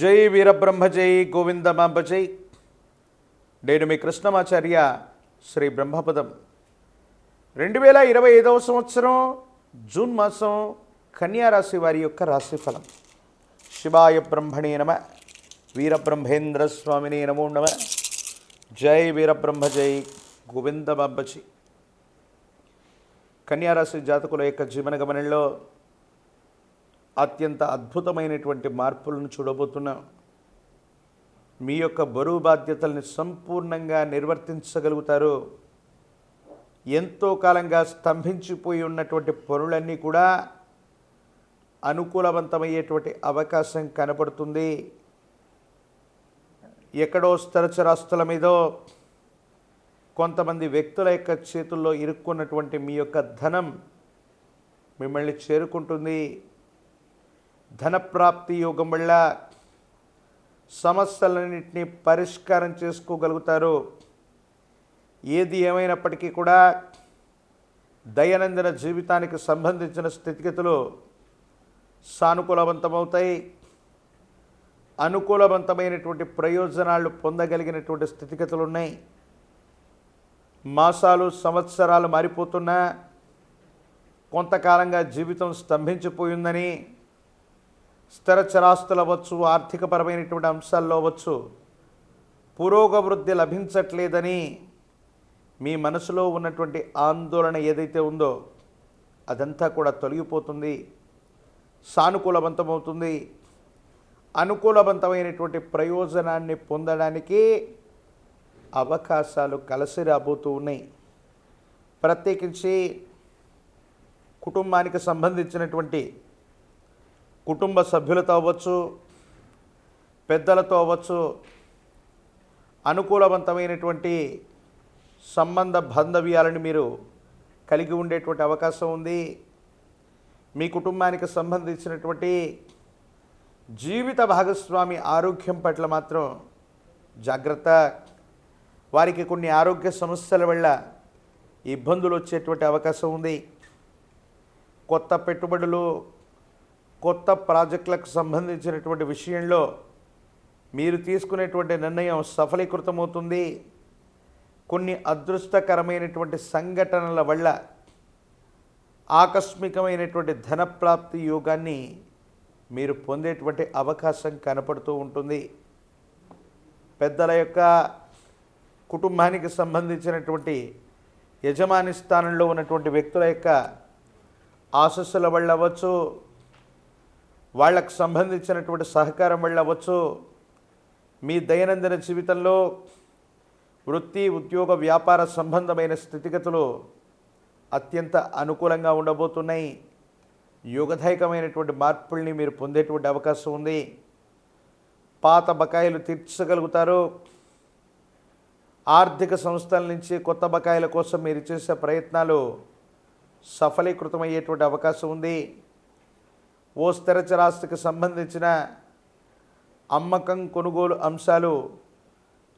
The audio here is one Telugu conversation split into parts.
జై వీరబ్రహ్మ జై గోవిందమాంబ జై. నేను మీ కృష్ణమాచార్య. శ్రీ బ్రహ్మపదం 2025 సంవత్సరం జూన్ మాసం కన్యారాశి వారి యొక్క రాశిఫలం. శివాయ బ్రహ్మణే నమ. వీరబ్రహ్మేంద్ర స్వామినే నమో నమ. జై వీరబ్రహ్మ జై గోవిందమాంబ జై. కన్యారాశి జాతకుల యొక్క జీవన గమనంలో అత్యంత అద్భుతమైనటువంటి మార్పులను చూడబోతున్నాం. మీ యొక్క బరువు బాధ్యతల్ని సంపూర్ణంగా నిర్వర్తించగలుగుతారు. ఎంతో కాలంగా స్తంభించిపోయి ఉన్నటువంటి పనులన్నీ కూడా అనుకూలవంతమయ్యేటువంటి అవకాశం కనపడుతుంది. ఎక్కడో స్థిరచరాస్తుల మీదో కొంతమంది వ్యక్తుల యొక్క చేతుల్లో ఇరుక్కున్నటువంటి మీ యొక్క ధనం మిమ్మల్ని చేరుకుంటుంది. ధనప్రాప్తి యోగం వల్ల సమస్యలన్నింటినీ పరిష్కారం చేసుకోగలుగుతారు. ఏది ఏమైనప్పటికీ కూడా దైనందిన జీవితానికి సంబంధించిన స్థితిగతులు సానుకూలవంతమవుతాయి. అనుకూలవంతమైనటువంటి ప్రయోజనాలు పొందగలిగినటువంటి స్థితిగతులు ఉన్నాయి. మాసాలు సంవత్సరాలు మారిపోతున్నా కొంతకాలంగా జీవితం స్తంభించిపోయిందని, స్థిరచరాస్తులు అవ్వచ్చు, ఆర్థికపరమైనటువంటి అంశాల్లో అవ్వచ్చు, పురోగవృద్ధి లభించట్లేదని మీ మనసులో ఉన్నటువంటి ఆందోళన ఏదైతే ఉందో అదంతా కూడా తొలగిపోతుంది. సానుకూలవంతమవుతుంది. అనుకూలవంతమైనటువంటి ప్రయోజనాన్ని పొందడానికి అవకాశాలు కలిసి రాబోతూ ఉన్నాయి. ప్రత్యేకించి కుటుంబానికి సంబంధించినటువంటి కుటుంబ సభ్యులతో అవ్వచ్చు, పెద్దలతో అవ్వచ్చు, అనుకూలవంతమైనటువంటి సంబంధ బాంధవ్యాలను మీరు కలిగి ఉండేటువంటి అవకాశం ఉంది. మీ కుటుంబానికి సంబంధించినటువంటి జీవిత భాగస్వామి ఆరోగ్యం పట్ల మాత్రం జాగ్రత్త. వారికి కొన్ని ఆరోగ్య సమస్యల వల్ల ఇబ్బందులు వచ్చేటువంటి అవకాశం ఉంది. కొత్త పెట్టుబడులు, కొత్త ప్రాజెక్టులకు సంబంధించినటువంటి విషయంలో మీరు తీసుకునేటువంటి నిర్ణయం సఫలీకృతమవుతుంది. కొన్ని అదృష్టకరమైనటువంటి సంఘటనల వల్ల ఆకస్మికమైనటువంటి ధనప్రాప్తి యోగాన్ని మీరు పొందేటువంటి అవకాశం కనపడుతూ ఉంటుంది. పెద్దల యొక్క కుటుంబానికి సంబంధించినటువంటి యజమాని స్థానంలో ఉన్నటువంటి వ్యక్తుల యొక్క ఆశస్సుల వల్ల అవ్వచ్చు, వాళ్ళకు సంబంధించినటువంటి సహకారం వల్ల అవ్వచ్చు, మీ దైనందిన జీవితంలో వృత్తి, ఉద్యోగ, వ్యాపార సంబంధమైన స్థితిగతులు అత్యంత అనుకూలంగా ఉండబోతున్నాయి. యోగదాయకమైనటువంటి మార్పుల్ని మీరు పొందేటువంటి అవకాశం ఉంది. పాత బకాయిలు తీర్చగలుగుతారు. ఆర్థిక సంస్థల నుంచి కొత్త బకాయిల కోసం మీరు చేసే ప్రయత్నాలు సఫలీకృతమయ్యేటువంటి అవకాశం ఉంది. ఓ స్థిరచరాస్తికి సంబంధించిన అమ్మకం, కొనుగోలు అంశాలు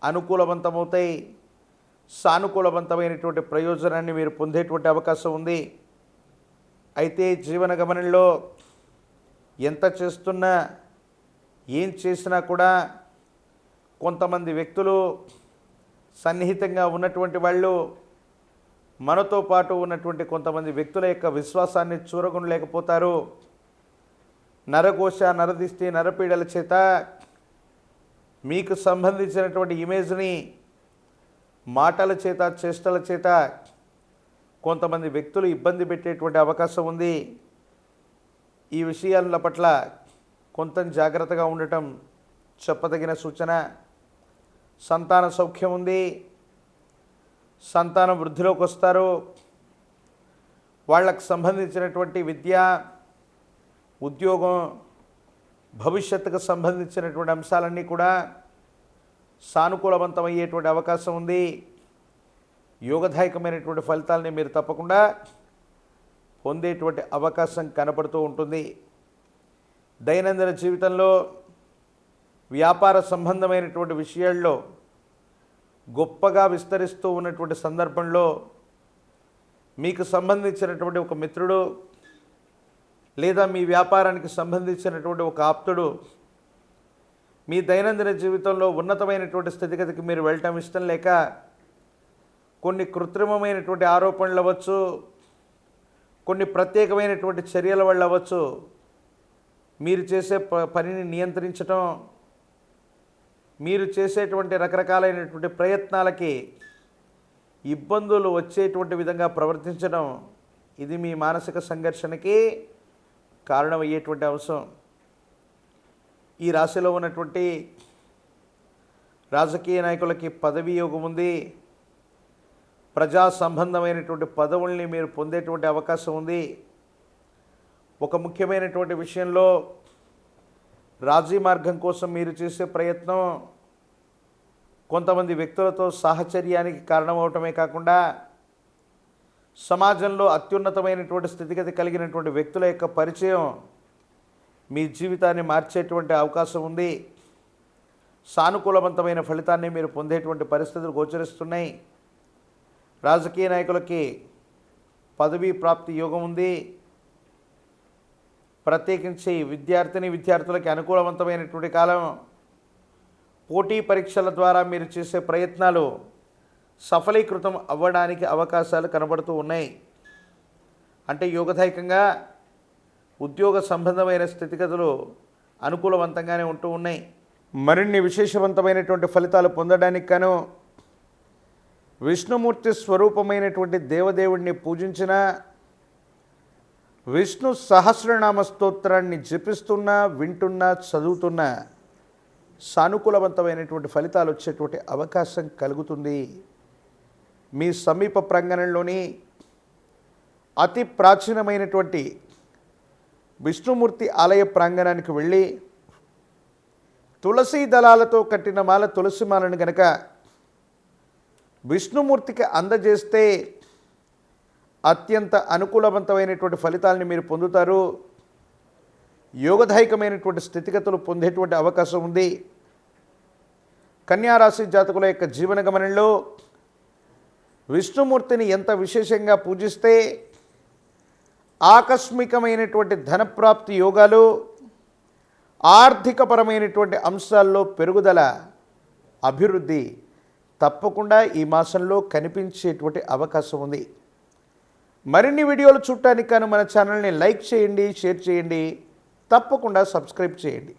అనుకూలవంతమవుతాయి. సానుకూలవంతమైనటువంటి ప్రయోజనాన్ని మీరు పొందేటువంటి అవకాశం ఉంది. అయితే జీవన గమనంలో ఎంత చేస్తున్నా, ఏం చేసినా కూడా కొంతమంది వ్యక్తులు, సన్నిహితంగా ఉన్నటువంటి వాళ్ళు, మనతో పాటు ఉన్నటువంటి కొంతమంది వ్యక్తుల యొక్క విశ్వాసాన్ని చూరగొనలేకపోతారు. నరఘోష, నరదిష్టి, నరపీడల చేత మీకు సంబంధించినటువంటి ఇమేజ్ని మాటల చేత, చేష్టల చేత కొంతమంది వ్యక్తులు ఇబ్బంది పెట్టేటువంటి అవకాశం ఉంది. ఈ విషయాల పట్ల కొంత జాగ్రత్తగా ఉండటం చెప్పదగిన సూచన. సంతాన సౌఖ్యం ఉంది. సంతానం వృద్ధిలోకి వస్తారు. వాళ్ళకు సంబంధించినటువంటి విద్య, ఉద్యోగం, భవిష్యత్తుకు సంబంధించినటువంటి అంశాలన్నీ కూడా సానుకూలవంతమయ్యేటువంటి అవకాశం ఉంది. యోగదాయకమైనటువంటి ఫలితాలని మీరు తప్పకుండా పొందేటువంటి అవకాశం కనపడుతూ ఉంటుంది. దైనందిన జీవితంలో వ్యాపార సంబంధమైనటువంటి విషయాల్లో గొప్పగా విస్తరిస్తూ ఉన్నటువంటి సందర్భంలో మీకు సంబంధించినటువంటి ఒక మిత్రుడు లేదా మీ వ్యాపారానికి సంబంధించినటువంటి ఒక ఆప్తుడు మీ దైనందిన జీవితంలో ఉన్నతమైనటువంటి స్థితిగతికి మీరు వెళ్ళటం ఇష్టం లేక కొన్ని కృత్రిమమైనటువంటి ఆరోపణలు అవ్వచ్చు, కొన్ని ప్రత్యేకమైనటువంటి చర్యల వల్ల అవ్వచ్చు, మీరు చేసే పనిని నియంత్రించటం, మీరు చేసేటువంటి రకరకాలైనటువంటి ప్రయత్నాలకి ఇబ్బందులు వచ్చేటువంటి విధంగా ప్రవర్తించడం, ఇది మీ మానసిక సంఘర్షణకి కారణమయ్యేటువంటి అంశం. ఈ రాశిలో ఉన్నటువంటి రాజకీయ నాయకులకి పదవీ యోగం ఉంది. ప్రజా సంబంధమైనటువంటి పదవుల్ని మీరు పొందేటువంటి అవకాశం ఉంది. ఒక ముఖ్యమైనటువంటి విషయంలో రాజీ మార్గం కోసం మీరు చేసే ప్రయత్నం కొంతమంది వ్యక్తులతో సాహచర్యానికి కారణమవటమే కాకుండా సమాజంలో అత్యున్నతమైనటువంటి స్థితిగతి కలిగినటువంటి వ్యక్తుల యొక్క పరిచయం మీ జీవితాన్ని మార్చేటువంటి అవకాశం ఉంది. సానుకూలవంతమైన ఫలితాన్ని మీరు పొందేటువంటి పరిస్థితులు గోచరిస్తున్నాయి. రాజకీయ నాయకులకి పదవీ ప్రాప్తి యోగం ఉంది. ప్రత్యేకించి విద్యార్థులకి అనుకూలవంతమైనటువంటి కాలం. పోటీ పరీక్షల ద్వారా మీరు చేసే ప్రయత్నాలు సఫలీకృతం అవ్వడానికి అవకాశాలు కనబడుతూ ఉన్నాయి. అంటే యోగదాయకంగా ఉద్యోగ సంబంధమైన స్థితిగతులు అనుకూలవంతంగానే ఉంటూ ఉన్నాయి. మరిన్ని విశేషవంతమైనటువంటి ఫలితాలు పొందడానికి గాను విష్ణుమూర్తి స్వరూపమైనటువంటి దేవదేవుడిని పూజించిన, విష్ణు సహస్రనామ స్తోత్రాన్ని జపిస్తున్నా, వింటున్నా, చదువుతున్నా సానుకూలవంతమైనటువంటి ఫలితాలు వచ్చేటువంటి అవకాశం కలుగుతుంది. మీ సమీప ప్రాంగణంలోని అతి ప్రాచీనమైనటువంటి విష్ణుమూర్తి ఆలయ ప్రాంగణానికి వెళ్ళి తులసి దళాలతో కట్టిన మాల, తులసి మాలను కనుక విష్ణుమూర్తికి అందజేస్తే అత్యంత అనుకూలవంతమైనటువంటి ఫలితాలని మీరు పొందుతారు. యోగదాయకమైనటువంటి స్థితిగతులు పొందేటువంటి అవకాశం ఉంది. కన్యారాశి జాతకుల యొక్క జీవన గమనంలో విష్ణుమూర్తిని ఎంత విశేషంగా పూజిస్తే ఆకస్మికమైనటువంటి ధనప్రాప్తి యోగాలు, ఆర్థికపరమైనటువంటి అంశాల్లో పెరుగుదల, అభివృద్ధి తప్పకుండా ఈ మాసంలో కనిపించేటువంటి అవకాశం ఉంది. మరిన్ని వీడియోలు చూడటానికి గాను మన ఛానల్ని లైక్ చేయండి, షేర్ చేయండి, తప్పకుండా సబ్స్క్రైబ్ చేయండి.